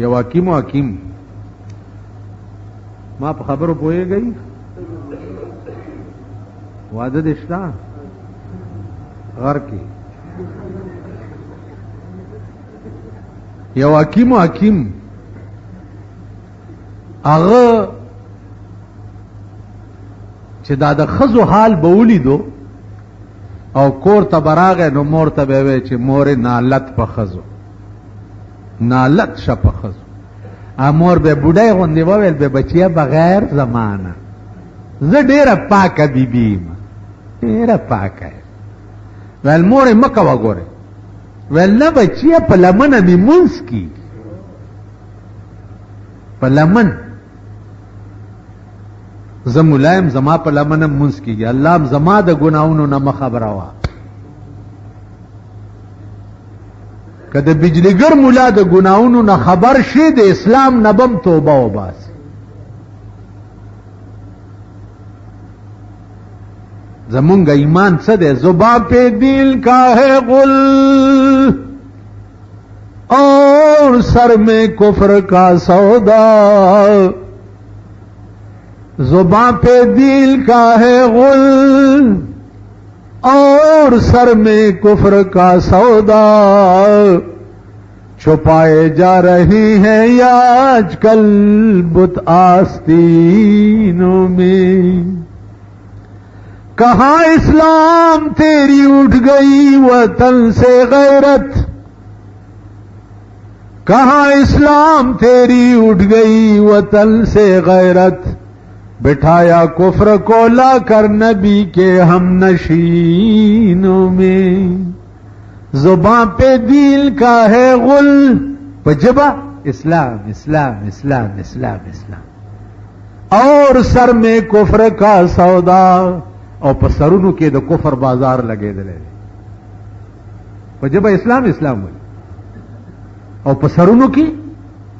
یو حکیم و حکیم ما په خبرو پوهیږئ واده دې شته غر کې یو حکیم و حکیم هغه چې دا د ښځو حال به ولیدو او کور ته به راغی نو مور ته به وی چې مورې نالت په ښځو نالت شه په ښځو مور به بوډۍ غوندې وویل به بچیه بغیر زمانه زه ډېره پاکه بیبي یم ډېره پاکه یم ویل مورې مه کوه ګورې ویل نه بچیه په لمنه مې مونځ کېږي په لمن زه ملایم زما په لمنه مونځ کېږي الله هم زما د ګناهونو نه مه خبروه که د بجلیګر مولا د ګناهونو نه خبر شي د اسلام نه بم توبه وباسي زمونږ ایمان څه دی زبان پہ دل کا ہے غل اور سر میں کفر کا سودا زبان پہ دل کا ہے غل اور سر میں کفر کا سودا چھپائے جا رہی ہیں یا آج کل بت آستینوں میں کہاں اسلام تیری اٹھ گئی وطن سے غیرت کہاں اسلام تیری اٹھ گئی وطن سے غیرت بٹھایا کفر کو لا کر نبی کے ہم نشینوں میں زبان پہ دل کا ہے غل پجبا اسلام اسلام اسلام اسلام اسلام اور سر میں کفر کا سودا او په سرونو کې د کفر بازار لګېدلی پجبا اسلام اسلام وي او په سرونو کې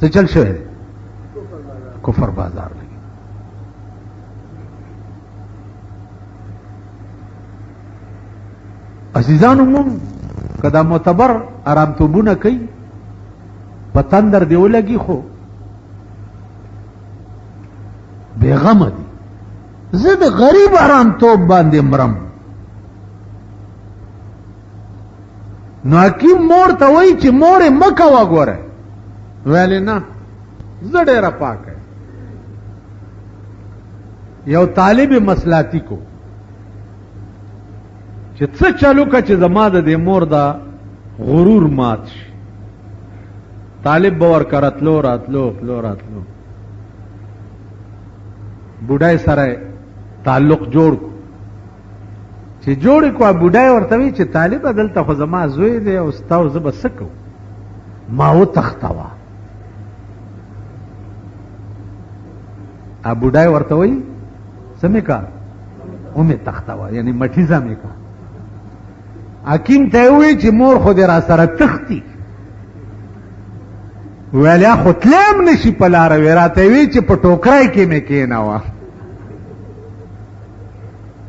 څه چل شوی دی کفر بازار لګي عزیزانو مون کدا معتبر آرامتوبونه کوي په تندر دی ولګي خو بیغمه دي زه د غریب آرامتوب باندې مرم نو حکیم مور ته وایي چې مورې مه کوه ګوره ویلې نه زه ډېره پاکه یو طالب مسلاتی کو چې څه چلو که چې زما د دې مور دا غرور مات شي طالب به ورکه راتلو راتلو تلو راتلو بوډای سره تعلق جوړ کو چې جوړ کو بوډای ورته وی چې طالب دلته خو زما زوی دی او ستاسو زه به څه کوم ما و تختوا ا بوډای ورته وی سمې کا اومه تختوا یعنی مټیزه مې کا حکیم ته وی چې مور خو دې را سره تختی ویلیا خو تلم نشي په لاره وی راته وی چې په ټوکرای کې مې کېناوه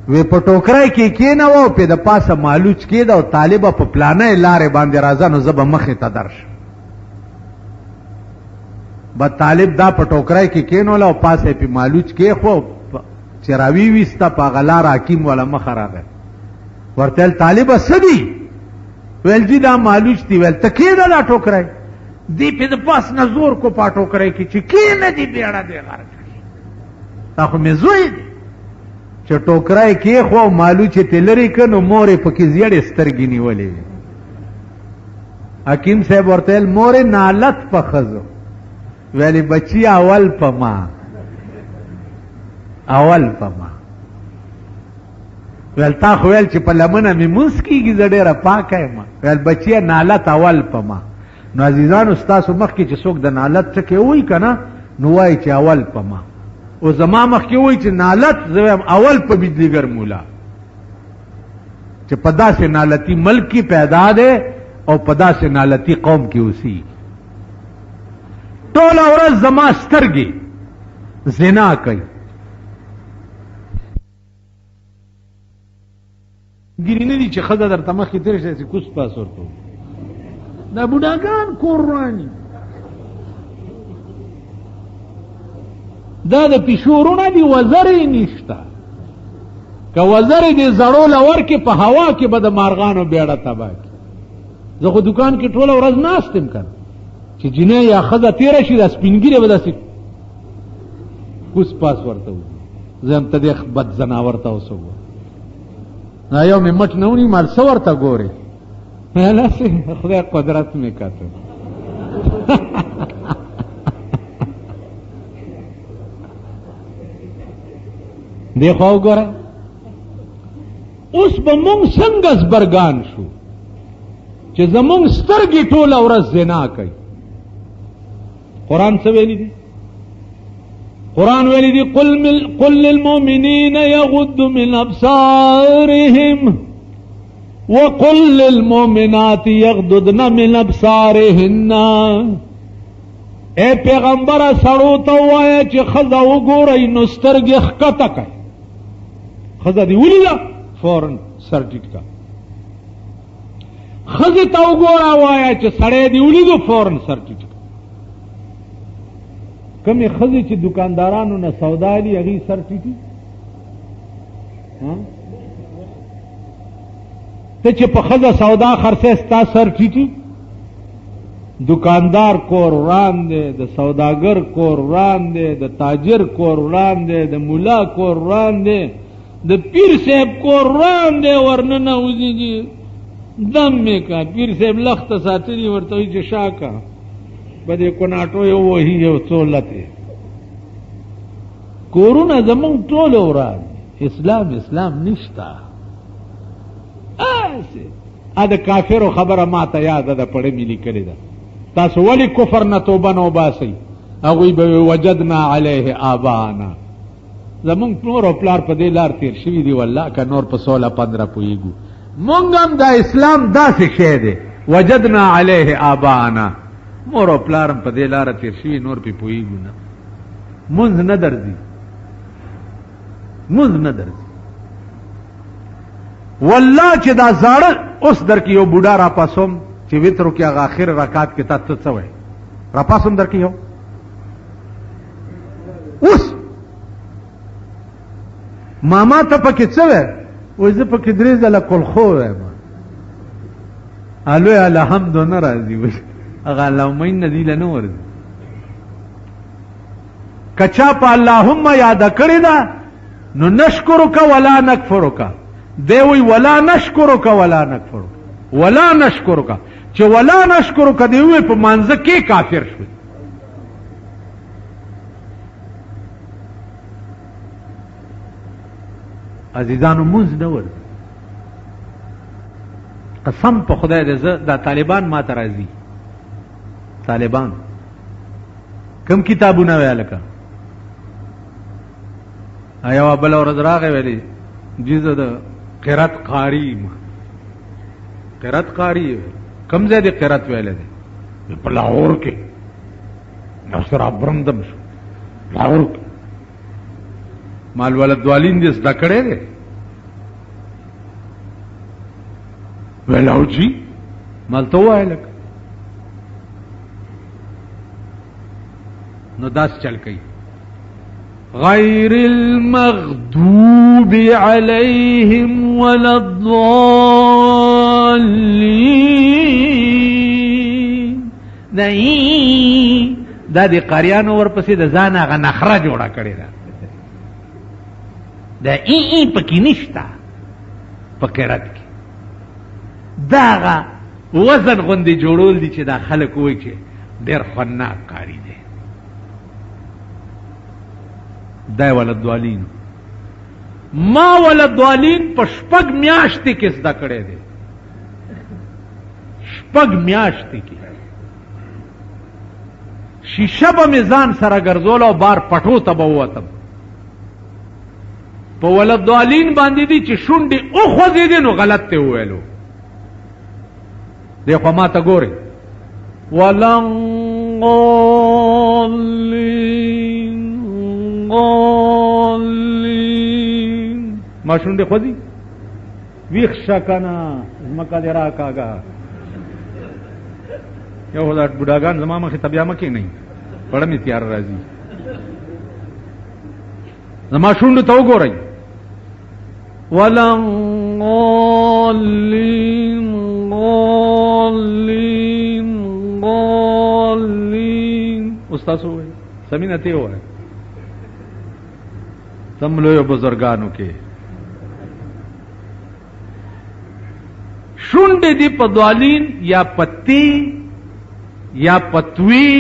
وی په ټوکرای کې کېناوه او په د پاسه مالوچ کېده او طالبه په پلانه لارې باندې راځه نو زه به مخې ته درشم به طالب دا په ټوکرای کې کېنوله او پاسه پې مالوچ کېښو چې راوي ویسته په هغه لاره حکیم والا مخه راغی ورته ویل طالبه څه دي ویل جي دا مالوچ دي ویل ته کېده دا ټوکرای دی پې د پاس نه زور کو په ټوکرای کې چې کېنه دي بیړه دی غر کړي دا خو مې زوی دی چې ټوکرای کې خو مالوچ یې ته لرې که نو مور یې پکې زیړې سترګې نیولې حکیم صاحب ورته ویل مورې نالت په ښځو ویلې بچي اول په ما اول په ما ویل تا خو ویل چې په لمنه مې مونځ کېږي زه ډېره پاکه یم ویل بچیه نالت اول په ما نو عزیزانو ستاسو مخکې چې څوک د نالت څه کې وایي که نه نو وایي چې اول په ما او زما مخکې وایي چې نالت زه وایم اول په بجلیګر مولا چې په داسې نالتي ملک کې پیدا دی او په داسې نالتي قوم کې اوسي ټوله ورځ زما سترګې زنا کوي ګیري نه دي چې ښځه درته مخکې تېره شي چې کوس پاس ورته دا بوډاګان کور رواني دا د پیشورونه دي، وزرې نشته. که وزرې دې زړو لور کې په هوا کې به د مارغانو بیړه تباه کړي. زه خو دکان کې ټوله ورځ ناست یم کنه، چې جنۍ یا ښځه تېره شي دا سپینګیرې به داسې کوس پاس ورته وي. زه هم ته دې بد زناور ته اوس وګوره، دا یو مې مټ نه ونی مال څه ورته ګورې؟ هلاسې خدای قدرت مې کاته. دې خوا وګوره، اوس به مونږ څنګه زبرګان شو چې زمونږ سترګې ټوله ورځ زنا کوي. قرآن څه ویلي دي؟ قرآن ویلي دي قل للمؤمنین یغضوا من ابصارهم وقل للمؤمنات یغضضن من ابصارهن. اے پیغمبره سړو ته ووایه چې ښځه وګورئ نو سترګې ښکته کړئ. ښځه دې ولیده فوراً سر ټیټ کا. ښځې ته وګوره وایه چې سړی دې ولیدو فوراً سر ټیټ کا. کمې ښځې چې دکاندارانو نه سودا دي هغې سر ټیټي. ته چې په ښځه سودا خرڅې ستا سر ټیټي. دکاندار کور وران دی، د سوداګر کور وران دی، د تاجر کور وران دی، د مولا کور وران دی، د پیر صاحب کور وران دی. ورننه وځي دم مې کا پیر صاحب لخته ساتلي، ورته وایي چې شا کا په دې کوناټو یو وهي یو څو لتې. کورونه زمونږ ټول وران. اسلام نشته. د کافرو خبره ما ته یاده ده، پړه مې لیکلې ده. تاسو ولې کفر نه توبه نه وباسئ؟ هغوی به وجدنا علیه آباءنا. زمونږ پلور او پلار په دې لار تیر شوي دي، والله که نور په 16-15 پوهېږو. مونږ هم دا اسلام داسې شی دی، وجدنا علیه آباءنا. مور او پلار هم په دې لاره تیر شوي، نور پې پوهېږو نه. مونځ نه درځي، مونځ نه درځي. والله چې دا زاړه اوس در کې یو بوډا را پاسوم چې وترو کې هغه آخر رکعت کې تا څه وایي را پاسوم در کې یو اوس ماما ته پکې څه وایي؟ وایي زه پکې 3 ځله کلخو وایم. الوی الحمد نه راځي، هغه اللهم ان دې نه ورځي. کچا په اللهم یاده کړې ده نو نشکرک ولا نکفرک. دی وی ولا نشکرک ولا نکفرک، ولا نشکرک. چې ولا نشکرک دی وی په مانځه کې کافر شو. عزیزانو مونځ نه ورځي. قسم په خدای دې زه دا طالبان ما ته راځي. طالبان کم کتابونه ویل کا ایو بل ورځ راغی ویلي جزء د قرات قاری. قرات قاری کم ځای دی قرات ویل دی؟ په لاهور کې. نصر ابرمدم شو لاهور کې. مال ولد والین دې زده کړی دی؟ ویلاو جی مال ته ووایه لکه نو داس چل کئی غیر المغضوب علیہم ولا الضالین. دا دی قاریانو ورپسې د ځان هغه نخره جوړه کړې ده. دا ای پکې نشته په قرات کې. دا هغه وزن غوندې جوړول دي چې دا خلک وایي چې ډېر خناک قاري دی. دا ولدوالین ما ولدوالین په 6 میاشتې کې زده کړی دی. 6 میاشتې کې شیشه به مې ځان سره ګرځول او بار پټو ته به ووتم. په ولدوالین باندې دي چې شونډې وخوځېدې نو غلط ته وویلو. دی خو ما ته ګورې ولنغالین غالین ما شونډې خوځي ویښ شه کنه ځمکه دې راکاږه. یو خو دا بوډاګان زما مخې ته بیا مه کښېنئ، پړه مې تیار راځي. زما شونډو ته وګورئ ولضالین ضالین ضالین استاد وای سمینه ته وای تم لوی بزرگانو کې شونډې دی په ضالین یا پتی یا پتوی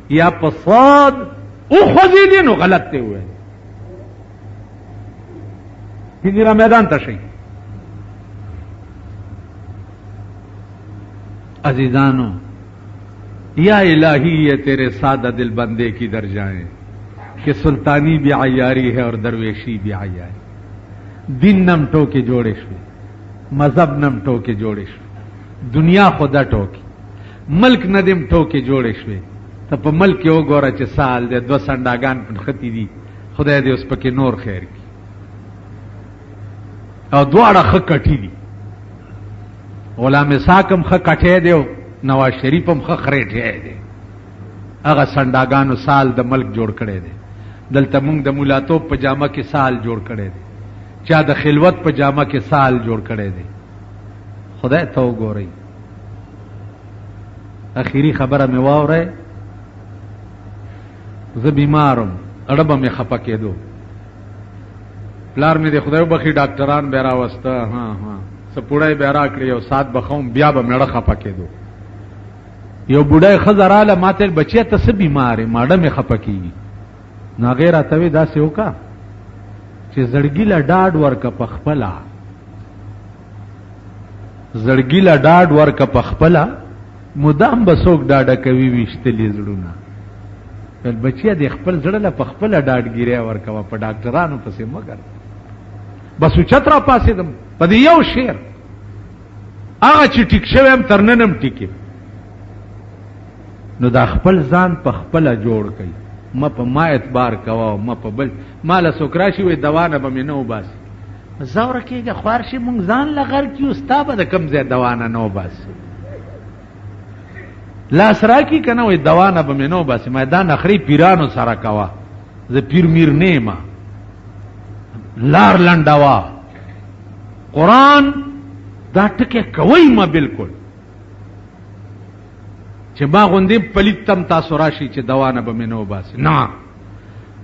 یا پصاد او خوځې دي نو غلط ته وای ہجرا میدان تشی عزیزانو یا الہی یہ تیرے سادہ دل بندے کی در جائیں کہ سلطانی بھی عیاری ہے اور درویشی بھی عیاری دین نم ٹوکے جوڑے شوے مذہب نم ٹوکے جوڑے شوے دنیا خدا ٹوکی ملک ندم ٹوکے جوڑے شوے تب ملک یو گورا چه سال دے دو سنڈاگان پن خطی دی خدای دے اس پکی نور خیر کی او دواړه خ کټی دي غلام ساکم خ کټه دیو نواز شریفم خ خریټه دی هغه سنداګانو سال د ملک جوړ کړي دي دلته مونږ د مولاتوب پجامه کې سال جوړ کړي دي چا د خلوت پجامه کې سال جوړ کړي دي خدای ته وګورئ اخیری خبره مې واوره زه بیمارم اړه مې خپه کېدو پلار می دې خدای وبخي ډاکټران به راوسته سپوړای به را کړی او سات بخوم بیا به مړه خپه کېدو یو بوډای خزراله ماته بچی ته څه بیمارې ماړه می خپه کیږي ناغیر اتوي داسې وکا چې زړګی لا ډاډ ورک پخپلا زړګی لا ډاډ ورک پخپلا مدام بسوک ډاډه کوي وشتلې زړونه بل بچی دې خپل زړه لا پخپلا ډاډ ګیره ورکوا په ډاکټرانو پسې مگر بس چترا پاسې دم په دې یو شعر هغه چې ټیک شوم ترننم ټیکي نو دا خپل ځان په خپل جوړ کړي ما په ما اعتبار کوا ما په بل مال سوکراشي وي دوانه به مې نو باس زاوره کېږي خوارشي مونږ ځان لغر کی استاد د کم ځای دوانه نو باس لاس راکی کنه وي دوانه به مې نو باس میدان اخري پیرانو سره کوا زه پیر میر نیما لار لنډوا قرآن دا ټکه کوي ما بالکل چې ما غوندې پلیتم تاسو راشي چې دوانه به مې نو باسي نه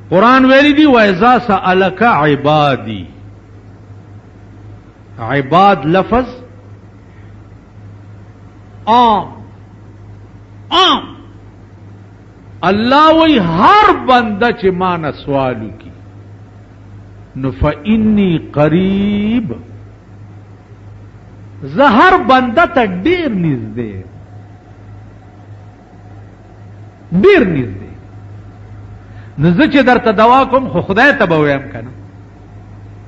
قرآن ویلی دی وَإِذَا سَأَلَكَ عِبَادِي عباد لفظ عام اللہ وی ہر بندہ چې ما نه سوالو کی نو فإنی قریب زهر بنده ته ډیر نږدې نو زه چې درته دوا کوم خو خدای ته به ویم کنه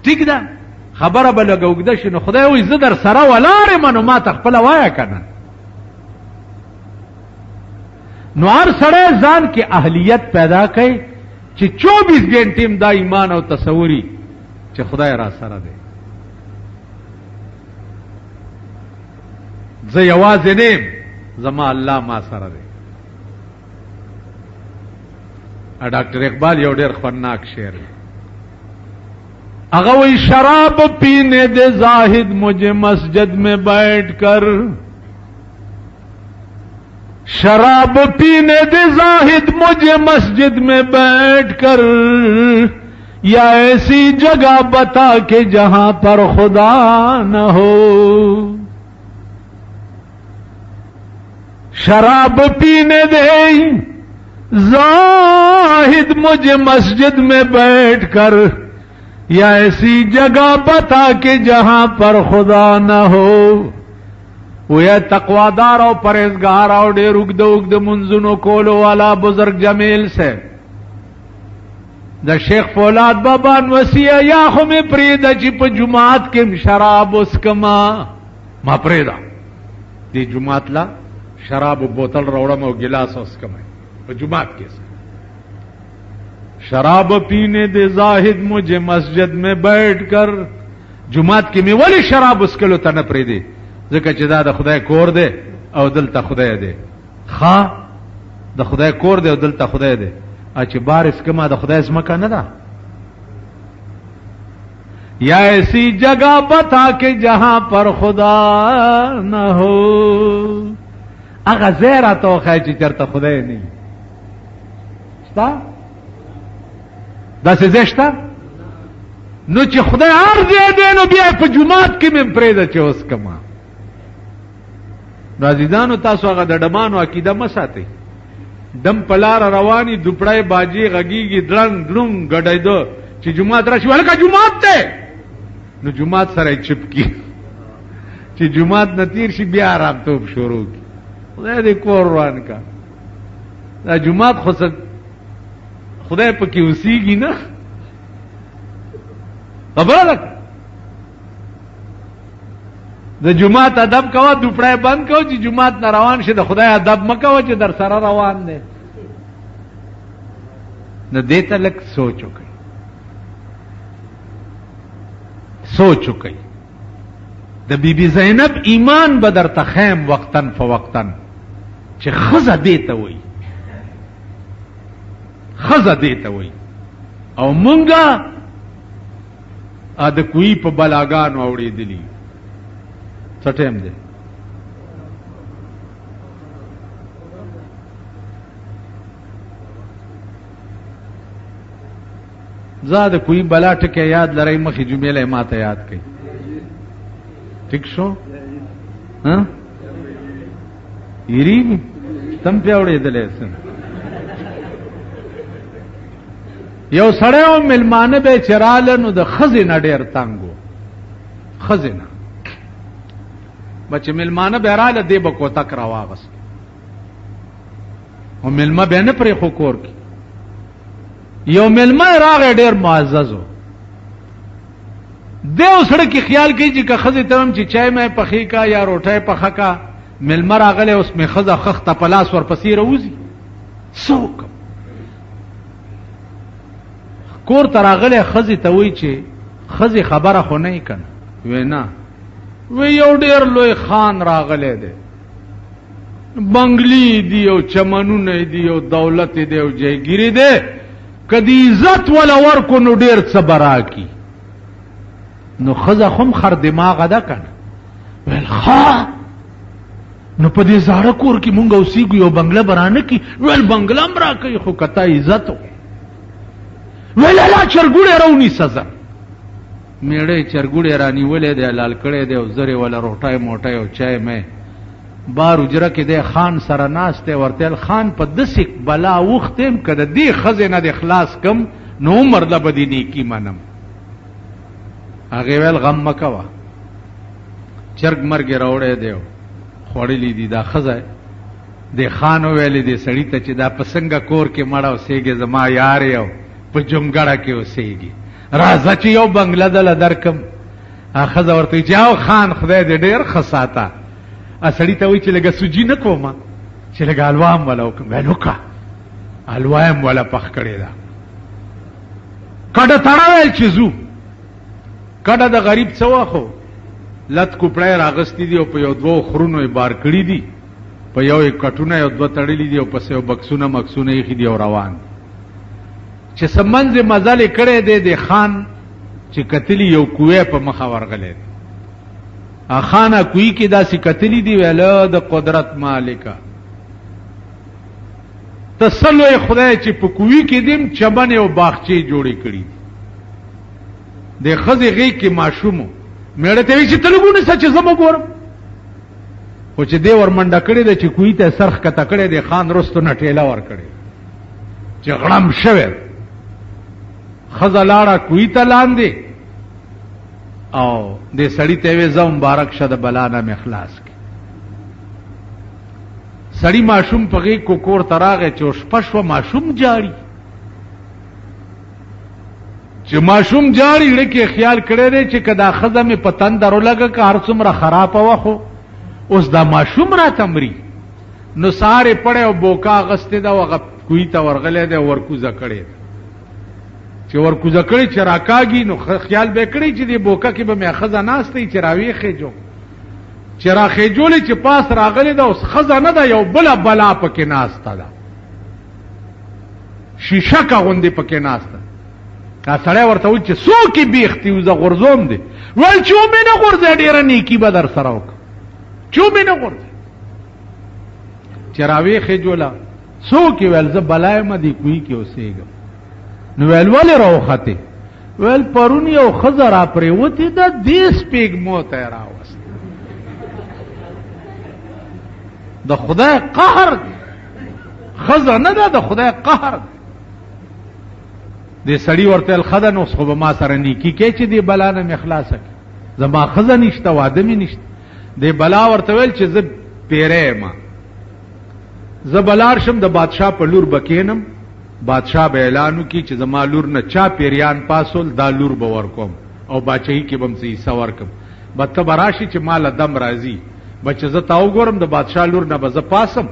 ټیک ده خبره به لږ اوږده شي نو خدای وایي زه در سره ولاړ یم نو ما ته خپله وایه کنه نو هر سړی ځان کې اهلیت پیدا کوي چې 24 غنټې دا ایمان او تصوري چې خدای را سره دی زه یوازې نیم زما الله ما سره دی ڈاکٹر اقبال یو ډیر خونناک شعر هغه وی شراب پینے دے زاہد مجھے مسجد میں بیٹھ کر شراب پینے دے زاہد مجھے مسجد میں بیٹھ کر یا ایسی جگہ بتا کہ جہاں پر خدا نہ ہو شراب پینے دے زاہد مجھے مسجد میں بیٹھ کر یا ایسی جگہ بتا کہ جہاں پر خدا نہ ہو وہ تقوادار اور پرہیزگار اور ډیر اوږده اوږده منځونو کولو والا بزرگ جمیل سے د شیخ فولاد بابا نوسیه یا خو مې پرېږده چې په جماعت کې شراب وڅکما ما پرېږده دې جماعت لا شراب بوتل راوړم او ګلاس وڅکم جماعت کے شراب پینے دے زاہد مجھے مسجد میں بیٹھ کر جماعت کی میں ولی شراب اس کلو تا نہ پری دے ذکر چدا دا خدای کور دے او دل تا خدای دے خا دا خدای کور دے او دل تا خدای دے اچ بارس کما دا خدای اسمکا نہ دا یا ایسی جگہ بتا کہ جہاں پر خدا نہ ہو. اگا زیرہ تو خی چې چرته خدای نه شتا داسې ځای شته نو چې خدای هر ځای دی نو بیا په جومات کې مې پرېږده چې اوس کما. نو عزیزانو تاسو هغه د ډمانو عقیده مه ساتئ. دم په لاره رواني دوپړی باجې غږیږي درنګ درنګ ګډېده چې جومات راشي هلکه جومات دی نو جومات سره یې چپ کی چې جومات نه تیر شي بیا آرامتوب شروع کی. خدای دې کور روان کا. دا جومات خو خدای پکې اوسېږي نه خبره ده. د جومات ادب کوه دوپړی بند کوه چې جومات نه روان شي د خدای ادب مه کوه چې در سره روان دی. نو دې ته لږ سوچ وکړئ سوچ وکړئ. د بی بی زینب ایمان به درته خیم وقتاً فوقتاً چې ښځه دې ته وایي ښځه دې ته وایي. او مونږه د کوی په بلاګانو اوړېدلي څه ټیم دی زه د کوی بلا ټکی یاد لرئ مخې جمعې له ما ته یاد کړئ ٹھیک شو یری تم پیاوړې دلې سن یو سړی او ملمانه به چراله نو د خزې نه ډېر تنګو خزې نه بچ ملمانه به رااله دی به کوتک راواغست او ملمه به نه پرې خو کور کې یو ملمه راغی ډېر معزز و دی اوس سړی کې خیال کوي چې که ښځې ته هم چې چای مې پخې کا یا روټۍ پخه کا ملمه راغلی اوس مې ښځه خښته په لاس ورپسې راوځي څه وکړم کور ته راغلی ښځې ته وایي چې ښځې خبره خو نه یې که نه وی نه وی یو ډېر لوی خان راغلی دی بنگلی دی او چمنونه دی او دولت دی او جایګیري دی که د عزت وله ورکو نو ډېر څه به راکي نو ښځه خو هم خر دماغه ده که نه ویل ښه نو په دې زاړه کور کې مونږ اوسېږو یو بنګله به رانه کي ویل بنګله هم را کوي خو که تا عزت و ویل الله چرګوړی راونیسه زه میړی چرګوړی رانیولی دی لال کړی دی او زرې وله روټی موټی او چای مې بار اجره کې دی خان سره ناست دی ورته ویل خان په داسې بلا اوښتی یم که د دې ښځې نه د خلاص کم نو عمر له به دې نیکي منم هغې ویل غم مه کوه چرګ مرګ یې راوړی دی خوړلی دي دا ښځه د خان وویلې دې سړي ته چې دا په څنګه کور کې مړه اوسېږي زما یار یې او په جونګړه کې اوسېږي راځه چې یو بنګله دله درکم ښځه ورته وایي چې او خان خدای دې ډېر ښه ساته سړي ته وایي چې لږه سوجي نه کومه چې لږه حلوا هم وله وکړم ویل وکړه حلوا هم وله پخ کړې ده کډه تړه ویل چې ځو کډه د غریب څه وخو لت کوپړی راغستی دي او په یو دوو خرونو یې بار کړي دي په یو یې کټونه یو دوه تړلي دي او پسې یو بکسونه مکسونه ایښي دي او روان چې څه منځې مزل یې کړی دی د خان چې کتلي یو کوی په مخه ورغلی دی خانه کوی کې داسې کتلي دي ویله د قدرت مالکه ته څه لوی خدای چې په کوی کې دیم چمن او باغچې جوړې کړي د ښځې غېږ کې ماشوم و میړه ته وایي چې ته لږ ونیسه چې زه به ګورم خو چې دی ورمنډه کړې ده چې کوی ته سر ښکته کړی دی خان رستو نه ټېله ورکړې چې غړم شوی ښځه لاړه کوی ته لاندې او دې سړي ته وې زه مبارک شه د بلا نه مې خلاص کړي سړي ماشوم په غېږ کو کور ته راغی چې شپه شوه ماشوم جاړي چې ماشوم جاړي زړه کې خیال کړی دی چې که دا ښځه مې په تندر ولګه که هر څومره خرابه وه خو اوس دا ماشوم راته مري نو سهار یې پړی او بوکا اغستې ده او هغه کوی ته ورغلی دی او ورکوزه کړې ده چې ورکوزه کړې چې راکاږي نو خیال به کړی چې دې بوکا کې به مې ښځه ناسته چې راویښېجو چې راخېجولې چې پاس راغلی ده اوس ښځه نه ده یو بله بلا پکې ناسته ده شیشه کا غوندې پکې ناسته کا سړی ورته وایي چې څوک یې بیخ دي زه غورځوم دی ویل چې ومې نه غورځې ډېره نیکي به در سره وکړه چې ومې نه غورځې چې راویښې جوله څوک یې ویل زه بلا یم دې کوهي کې اوسېږم نو ویل ولې راوختې ویل پرون یو ښځه را پرېوتې ده دې سپېږمو ته یې راوست د خدای قهر ښځه نه ده د خدای قهر دې سړي ورته ویل ښه ده نو اوس خو به ما سره نیکي کوې چې دې بلا نه مې خلاصه کړې زما ښځه نشته واده مې نشته دې بلا ورته ویل چې زه پیری یم زه به لاړ شم د بادشاه په لور به کښېنم بادشاه به اعلان وکړي چې زما لور نه چا پیریان پاسول دا لور به ورکوم او باچهي کې به م څه حصه ورکم به ته به راشي چې ما له دم راځي به چې زه تا وګورم د بادشاه لور نه به زه پاسم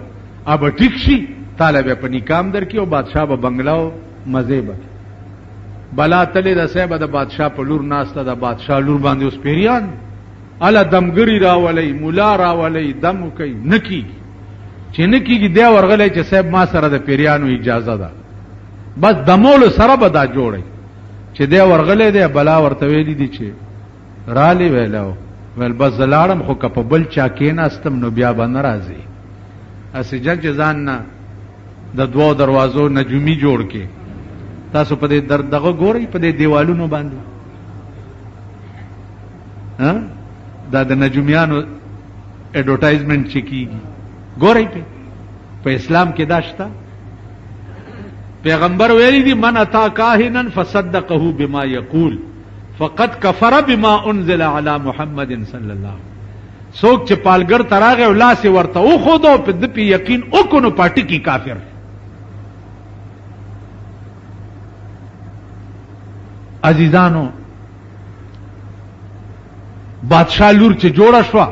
به ټیک شي تاله به په نکام در کې او بادشاه به بنګله او مزې به بلا تلې د صاحبه د بادشاه په لور ناسته د بادشاه لور باندې اوس پیریان اله دمګری راولئ مولا راولئ دم کوي نه کېږي چې نه کېږي دی ورغلی چې صاحب ما سره د پیریانو اجازه ده بس دمولو سره به دا جوړی چې دی ورغلی دی بلا ورته ویلي دي چې رالی ویلو ویل بس زه لاړم خو که په بل چا کېناستم نو بیا به نه راځي هسې جنګ چې ځان نه د دوو دروازو نجومي جوړ کې تاسو په دې دغه ګورئ په دې دیوالونو باندې دا د نجومیانو ایډورټایزمنټ چې کېږي ګورئ په اسلام کې دا شته پیغمبر ویلی دی من اتا کاهنا فصدقه بما یقول فقد کفر بما انزل علی محمد صلی الله څوک چې پالګر تراغه او لاس ورته او خودو په دې یقین او کو نو پټی کی کافر عزیزانو بادشاہ لور چې جوړه شو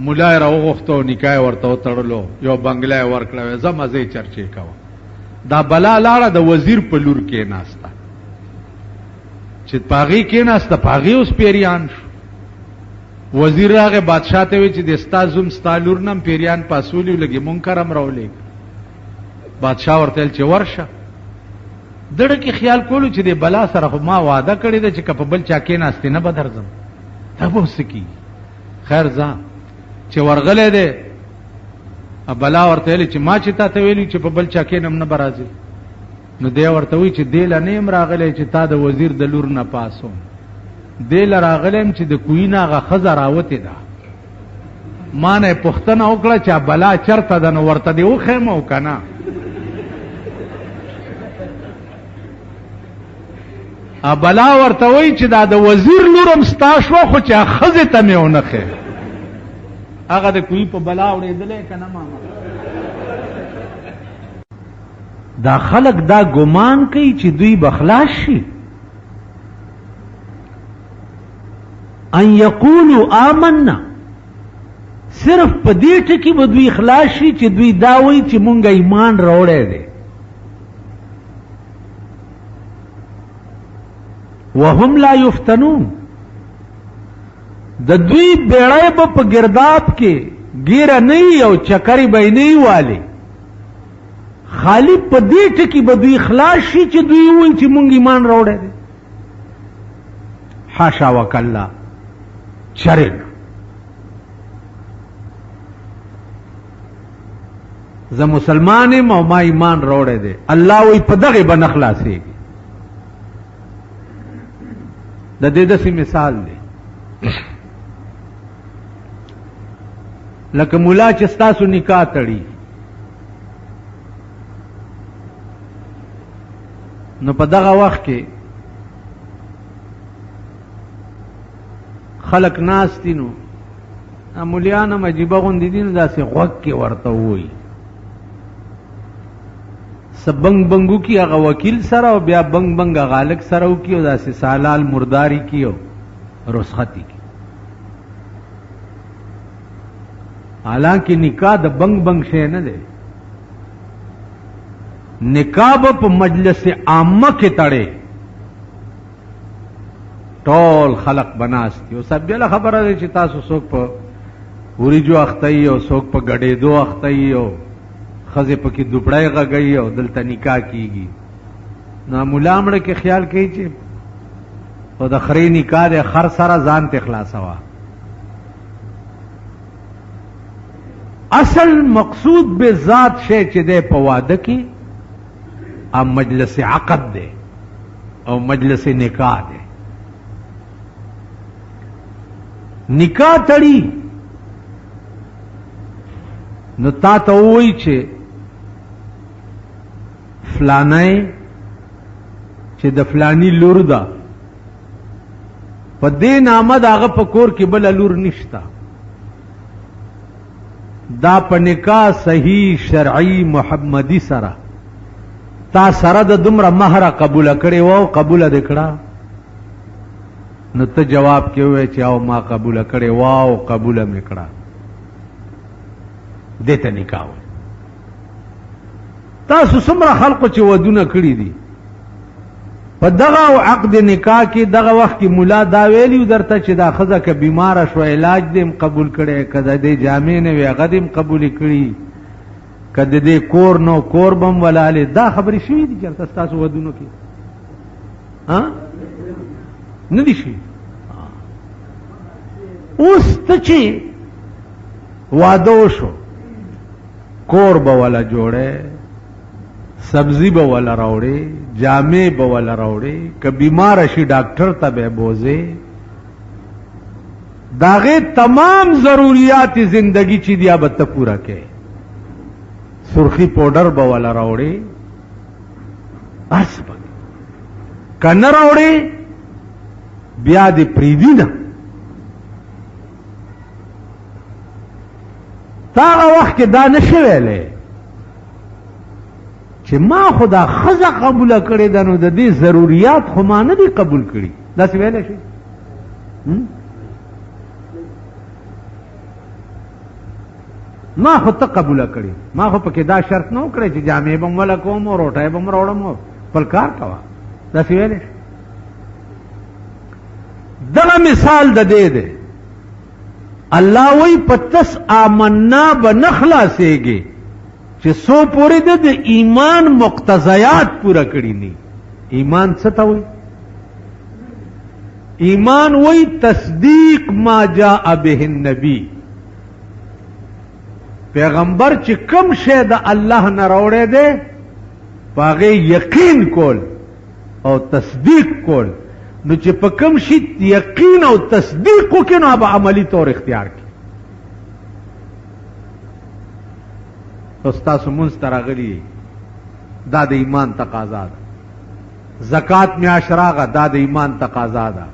مولا راوغختو نکای ورته تړلو یو بنگله ورکړه زمزه چرچې کاوه دا بلا لاړه د وزیر په لور کې ناستا چې پاغي کې ناستا پاغي اوس پیریان شو وزیر راغه بادشاہ ته وی چې د استازم ستالور نم پیریان پاسولی لګي منکرم راولې بادشاہ ورته چې ورشه دړه کې خیال کولو چې د بلا سره خو ما وعده کړی دی چې په بل چا کې ناستې نه بدرځم تاسو سکی خیر ځه چې ورغله دی بلا ورته ویل چې ما چې تا ته ویلی چې په بل چا کې نم نه برازي نو دی ورته وی چې دل نه ام راغله چې تا د وزیر د لور نه پاسو دل راغلم چې د کوینه غ خزر راوته ده ما نه پښتنه وکړه چې بلا چرته ده نو ورته دی و خیمه وکنه بلا ورته وی چې دا د وزیر لورم ستا شو خو چې خزه ته مې ونخه هغه د کوی په بلا وړېدلې کنه ماما دا خلق دا ګمان کوي چې دوی بخلاص شي ان یقولوا آمنا صرف په دې ټکی به دوی خلاص شي چې دوی دا وایي چې مونږ ایمان راوړی دی وهم لا یفتنون د دوی بیړای په گرداب کې ګیره نه او چکرې به نه والی خالی په دې ټکی به دوی خلاص شي چې دوی وایي چې مونږ ایمان راوړی دی حاشا وکلا چرګ زه مسلمان یم او ما ایمان راوړی دی الله وایي په دغه به نه خلاصېږي د دې داسې مثال دی لکه مولا چې ستاسو نکاح تړي نو په دغه وخت کې خلق ناس دي نو مولیان هم عجیبه غوندې دي نو داسې غوږ کې ورته وایي سبنګ بنګو کی هغه وکیل سره او بیا بنګ بنګ غالک سره وکي او داسې سالال مرداری کیو رسختی کی حالانکه نکاح د بنګ بنګ شی نه دی نکاح په مجلس عامه کې تړي ټول خلق بناستي او سب بل خبره ده چې تاسو څوک په وریجو اختای او څوک په غډې اختای او خزه پکې دوپړای غږی او دلته نکاح کیږي نو مولا مړه کې خیال کوي چې او د خرې نکاح د خر سره ځان ته خلاصوا. اصل مقصود به ذات شی چې ده په واده کې ام مجلس عقد ده او مجلس نکاح ده. نکاح تړي نو تا ته وایي چې فلانه چې د فلانی لور ده په دې نامه د هغه په کور کې بل لور نشته. دا په نکاح صحیح شرعي محمدي سره تا سره د دومره مهره قبول کړي وو قبول دې کړه نو ته جواب کې وې چې او ما قبول کړي وو قبول مې کړه دې ته نکاح. تاسو څومره خلکو چې ودونه کړي دي په دغه عقد نکاح کې دغه وخت کې مولا دا ویلی درته چې دا خزه که بیماره شو علاج دې قبول کړي کده دې جامې نه وي هغه دې قبول کړي کده دې کور نو کور بم ولاله دا خبرې شوې دي چې تاسو ودونو کې ها نه دي شي. اوس ته چې واده شو کور به ولا جوړه سبزی به ولا راوړي جامې به ولا راوړي که بیمار شي ډاکټر ته به بوزي داغه تمام ضرورت زندگی چې دی به ته پورا کې سرخی پاوډر به ولا راوړي اسب کنه راوړي بیا دې پریدینه تا وخت کې دا نشویلې چې ما خدا خزه قبول کړي دا نو د دې ضرورت خو ما نه دي قبول کړي دا څه ویل شي. ما خو ته قبول کړي ما خو پکې دا شرط نه وکړي چې جامې بم ولا کوم او روټه بم راوړم بل کار کوا دا څه ویل شي. دغه مثال د دې ده الله وی پتس آمنا بنخلاصيږي چې سو پوری د ایمان مقتضیات پورا کړی ني. ایمان څه ته وي؟ ایمان وی تصدیق ما جاء به النبی پیغمبر چې کوم شی د الله نه راوړی دی پاغه یقین کول او تصدیق کول نو چې په کوم شي یقین او تصدیق وکړو نو به عملی طور اختیار کړي. استاسو منځ ته راغلي دا د ایمان تقاضا ده. زکات میاشت راغه دا د ایمان تقاضا ده.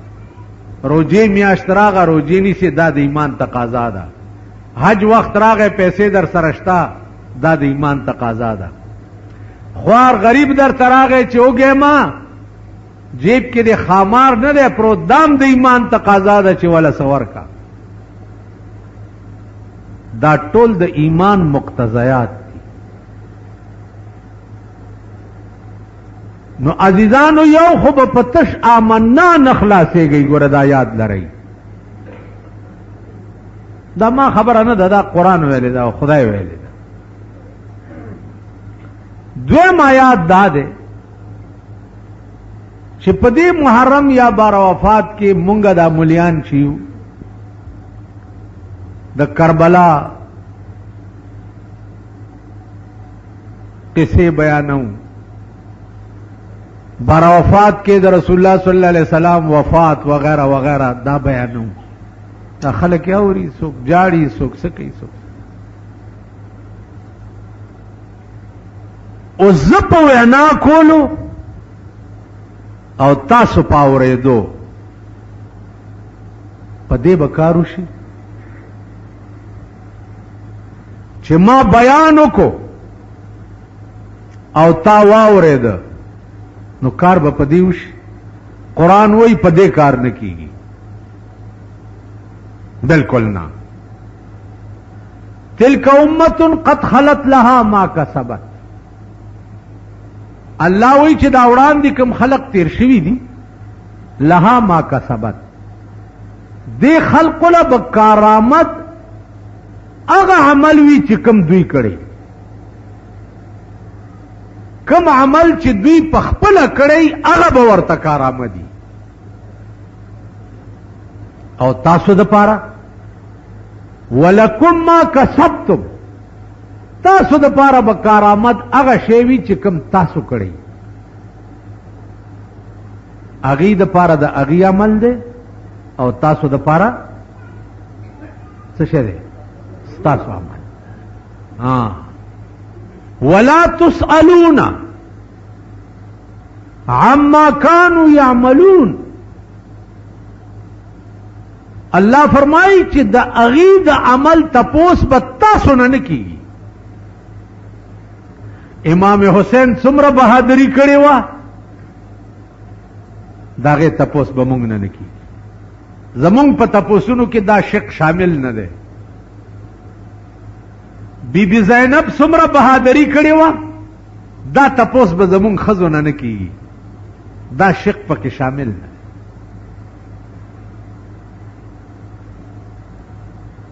روزه میاشت راغه روزه نیسي دا د ایمان تقاضا ده. حج وخت راغه پیسې در سره شتا دا د ایمان تقاضا ده. خوار غریب در تراغه چې وګه ما جیب کې د خامار نه ده پروت دام د ایمان تقاضا ده چې ولا سور کا. دا ټول د ایمان مقتضیات دي. نو عزیزانو یو خو په پتش آمنا نخلاصيږي ګوره دا یاد لرئ. دا ما خبره نه ده دا قرآن ویلی دا خدای ویلی دا. دویم آیات دا ده چې په دې محرم یا بار وفات کې مونږه دا مليان شیو د کربلا قصے بیانو بار وفات کې د رسول الله صلی الله علیه وسلم وفات وغیرہ وغیرہ دا بیانو. دا خلک اوري څوک جاړي څوک سکی څوک او زپ وینا کولو او تاسو پاورې دو په دې بکارو شي چې ما بیان وکړو او تا واورید نو کار به په دې وشي. قرآن وایي په دې کار نه کیږي. بالکل نه. تلک امه قد خلت لها ما کسبت. الله وایي چې دا وړاندې کوم خلق تیر شوي دي لها ما کسبت دې خلق له بکارامت هغه عمل وی چې کوم دوی کړي. کم عمل چې دوی په خپله کړی هغه به ورته کارآمدي او تاسو دپاره ولکم ما کسبتم تاسو دپاره به کارآمد هغه شی وي چې کم تاسو کړی هغې دپاره د هغې عمل دی او تاسو دپاره څه شی دی ستاسو عمل ولا تسألون عما كانوا يعملون الله فرمایي چې د هغې د عمل تپوس به تاسو نه کیږي امام حسین څومره بهادري کړې وه د هغې تپوس به موږ نه کیږي زمونږ په تپوسونو کې دا شک شامل نه دی بی بی زینب څومره بهادري کړې وه دا تپوس به زمونږ ښځو نه کیږي دا شق پکې شامل نه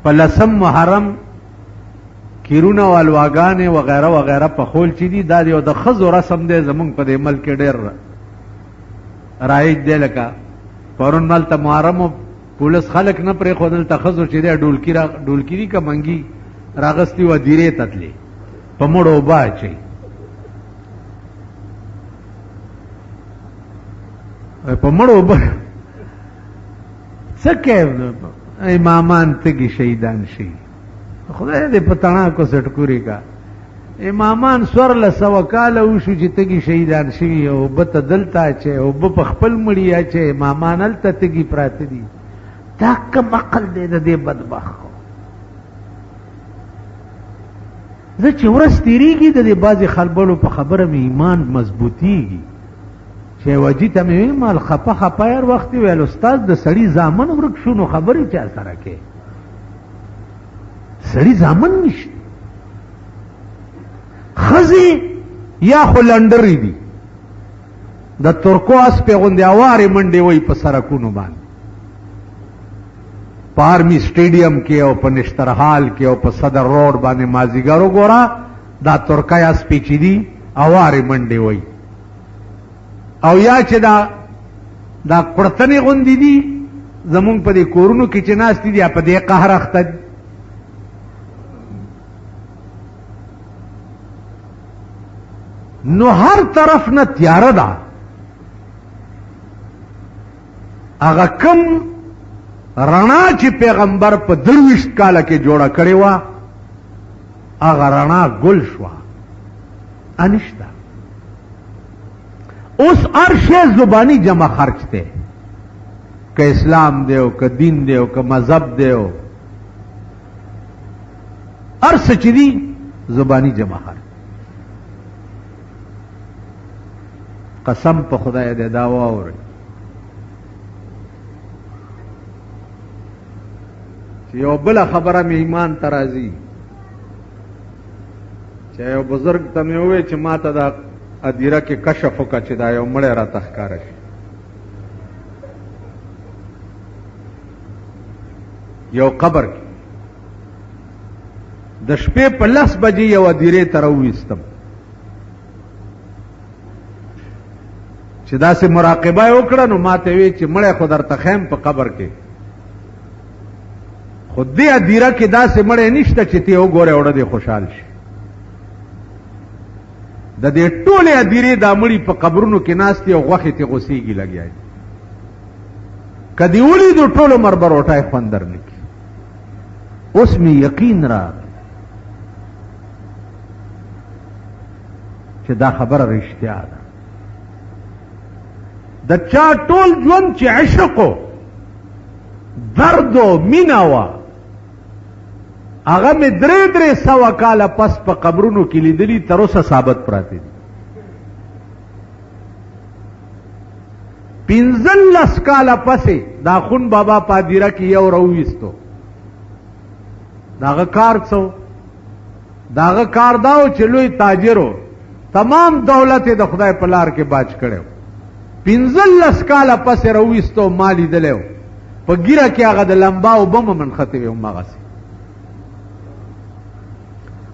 په لسم محرم کیرونه او الواګانې وغیره وغیره پخول چې دي دا یو د ښځو رسم دی زمونږ په دې ملک کې ډېر رایج دی لکه پرون هلته محرم پولیس خلک نه پرېښودل ته ښځو چې دی ډولکي دي که منګي راغستی و دیرې تتلی په مړو اوبه اچوي په مړو اوبه څه کوي امامان تږي شهیدان شي خدای دې په تڼاکو سټکوري کا امامان 1400 کاله وشو چې تږي شهیدان شوي او اوبه ته دلته اچوي اوبه په خپل مړي اچوي امامان هلته تږي پراته دي دا کوم عقل دی د دې بدبخت زه چې ورځ تېرېږي د دې بعضې خلبلو په خبره مې ایمان مضبوطېږي چې وجي ته مې ویل مال خپه خپه هر وخت یې ویل استاد د سړي زامن ورک شو نو خبرې چا سره کې سړي زامن نشته ښځې یا خو لنډرې دي د ترکو اسپې غوندې اوارې منډې وایي په سرکونو باندې په آرمی سټیډیم کې او په نشترحال کې او په صدر روډ باندې مازیګر وګوره دا ترکای اسپې چې دي اوارې منډې وایي او یا چې دا قرتنې غوندې دي زمونږ په دې کورونو کې چې ناستې دي په دې قهر اخته دي نو هر طرف نه تیاره ده هغه کم رڼا چې پیغمبر په 23 کاله کې جوړه کړې وه هغه رڼا ګل شوه انشته اوس هر شی زبانی جمع خرچ دی که اسلام دی او که دین دی او که مذهب دی او هر څه چې دي زبانی جمع خرچ قسم په خدای دې دا واورئ یو بل خبره مې ایمان ته راځي چې یو بزرګ ته مې وویل چې ما ته دا ادیره کې کشف وکړه چې دا یو مړی راته ښکاره شي یو قبر کې د شپې په 10 بجې یو ادیرې ته راوویستم چې داسې مراقبه یې وکړه نو ما ته وی چې مړی خو درته خیم په قبر کې خو دې ادیره کې داسې مړی نشته چې ته وګورې اوړه دې خوشحال شي د دې ټولې ادیرې دا مړي په قبرونو کې ناستې او غوښې ته غوسېږي لګیا دي که دې ولیدو ټول عمر به روټۍ خوند در نه کړي اوس مې یقین راغی چې دا خبره رښتیا ده د چا ټول ژوند چې عشق و درد و مینه وه هغه مې 300 کاله پس په قبرونو کې لیدلي تر اوسه ثابت پراته دي 15 کاله پسې دا خون بابا پادیره کې یو راوویستو داغه کار څو داغه کار داو چې لوی تاجرو تمام دولت د خدای په لار کې باج کړو 15 کاله پسې راوویستو ما لیدلی په ګیره کې هغه د لمباو بمه منختې وي هماغسې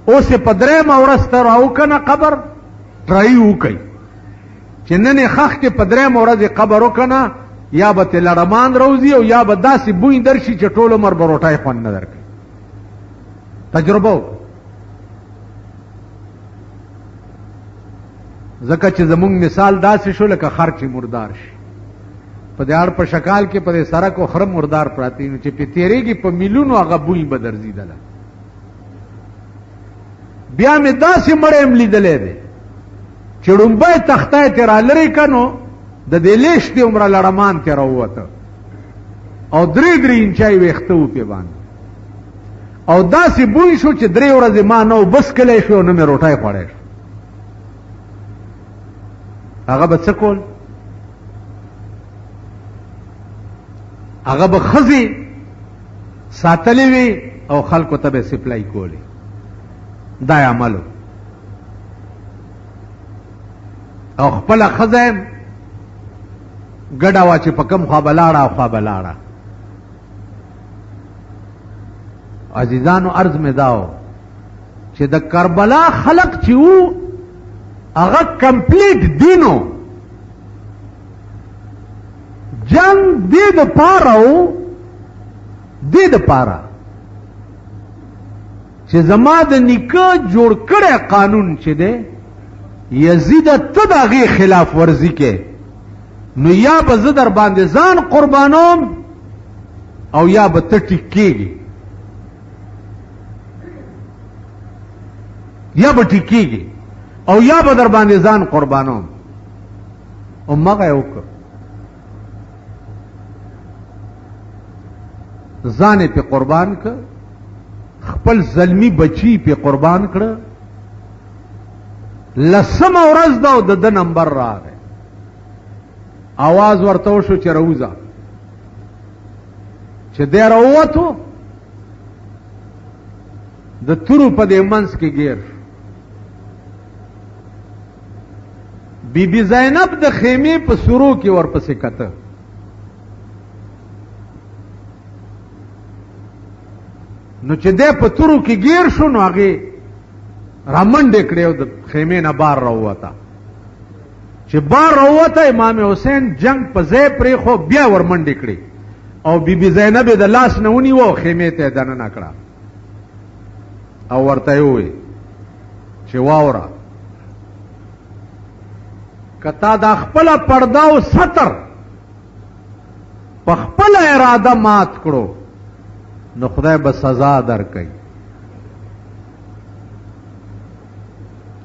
اوس یې په 3 ورځ ته راوکنه قبر ټرای وکړي چې نن یې خخ کې په درېیمه ورځ قبر وکنه یا به ترې لړمان روزي او یا به داسې بوی درشي چې ټول عمر به روټۍ خوند نه درکړي. تجربه وکړه. ځکه چې زمونږ مثال داسې شو لکه خر چې مردار شي، په دې اړ په شکال کې په دې سړک او خره مردار پراتی نو چې په تیریږي په میلیونو هغه بوی به درځېدله. بیا مې داسې مړی هم لیدلی دی چې ړومبی تخته یې ترې رالرې که نو د دې لیشتې عمره لړمان ترې راووته او 3 انچای ویښته و پې باندې او داسې بوی شو چې 3 ورځې ما نه و بس کلی شو او نه مې روټۍ خوړی شو. هغه به څه کول؟ هغه به ښځې ساتلې وي او خلکو ته به سپلای کولې. دا عملو او خپله ښځه ګډه وه چې په کوم خوا به لاړه او خوا به لاړه. عزیزانو عرض مې دا و چې د کربلا خلق چې وو هغه کمپلیټ دینو جنگ دې د پاره و دې د پاره چې زما د نیکه جوړ کړی قانون چې دی یزید ته د هغې خلاف ورزي کې نو یا به زه در باندې ځان قربانوم او یا به ته ټیک کېږي یا به ټیک کېږي او یا به در باندې ځان قربانوم. او مغه یې وکړ ځان یې پې قربان کړ، خپل زلمی بچی پې قربان کړه. 10مه ورځ ده او د ده نمبر راغی، آواز ورته وشو چې راوځه. چې دی راووتو د تورو په دې منځ کې ګیر شو. بی بی زینب د خیمې په سورو کې ورپسې کته. نو چې دی په تورو کې ګیر شو نو هغې رامنډې کړې او د خیمې نه بار راووته. چې بار راووته امام حسین جنگ په ځای پرېښو بیا ورمنډې کړې او بی بی زینب یې د لاس نه ونیوه او خیمې ته یې دننه کړه او ورته یې وویل چې واوره که تا دا خپله پرده او ستر په خپله اراده مات کړو نو خدای به سزا درکوي.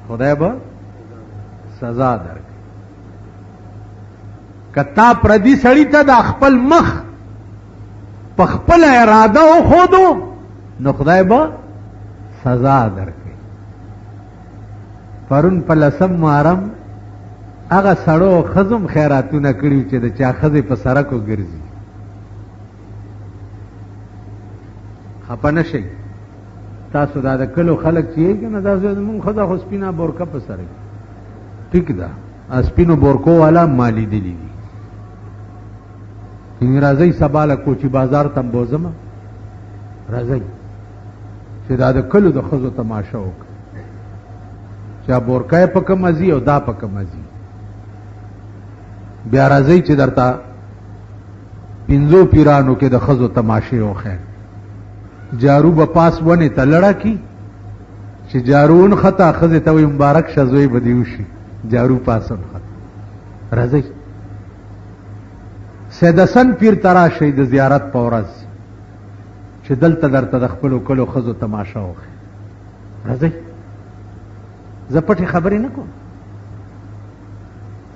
خدای به سزا درکوي. که تا پردي سړي ته د خپل مخ په خپله اراده وښودو نو خدای به سزا درکوي. پرون په 10 محرم هغه سړو ښځو خیراتونه کړي چې د چا ښځې په سړکو ګرځي. خپه نه شئ تاسو دا د کلو خلک چې یې که نه دا زمونږ ښځه خو سپینه بورکه په سر ټیک ده سپینو بورکو والا ما لیدلي دي. راځئ سبا له کوچي بازار ته م بوځمه راځئ چې دا د کلو د ښځو تماشه وکړه چې بورکه یې په کومه ځي او دا په کومه ځي. بیا راځئ چې درته 5 پیرانو کې د ښځو تماشې وښیم. جارو به پاس ونې ته لړه کی چې جارو ونښته ښځې ته وایي مبارک شه زوی به دې وشي جارو پاس ونښته. راځئ سید حسن پیر ته راشئ د زیارت په ورځ چې دلته درته د خپلو کلو ښځو تماشه وښیم. راځئ زه پټې خبرې نه کوم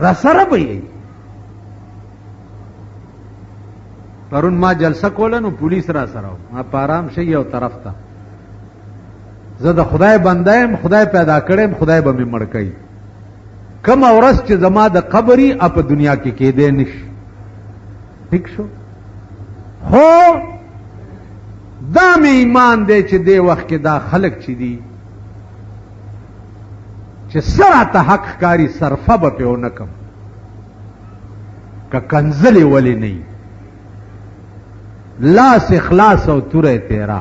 را سره به یې. پرون ما جلسه کوله نو پولیس را سره ما په آرام شي یو طرف ته. زه د خدای بنده یم خدای پیدا کړی خدای به مې مړ کوي. کومه ورځ چې زما د قبري په دنیا کې کېدی نشي. ٹھیک شو. خو دا مې ایمان دی چې دې وخت کې دا خلک چې دي چې سره ته حق ښکاري صرفه به پې ونه کم که کنځلې ولې نه لاس اخلاص او توره تیرا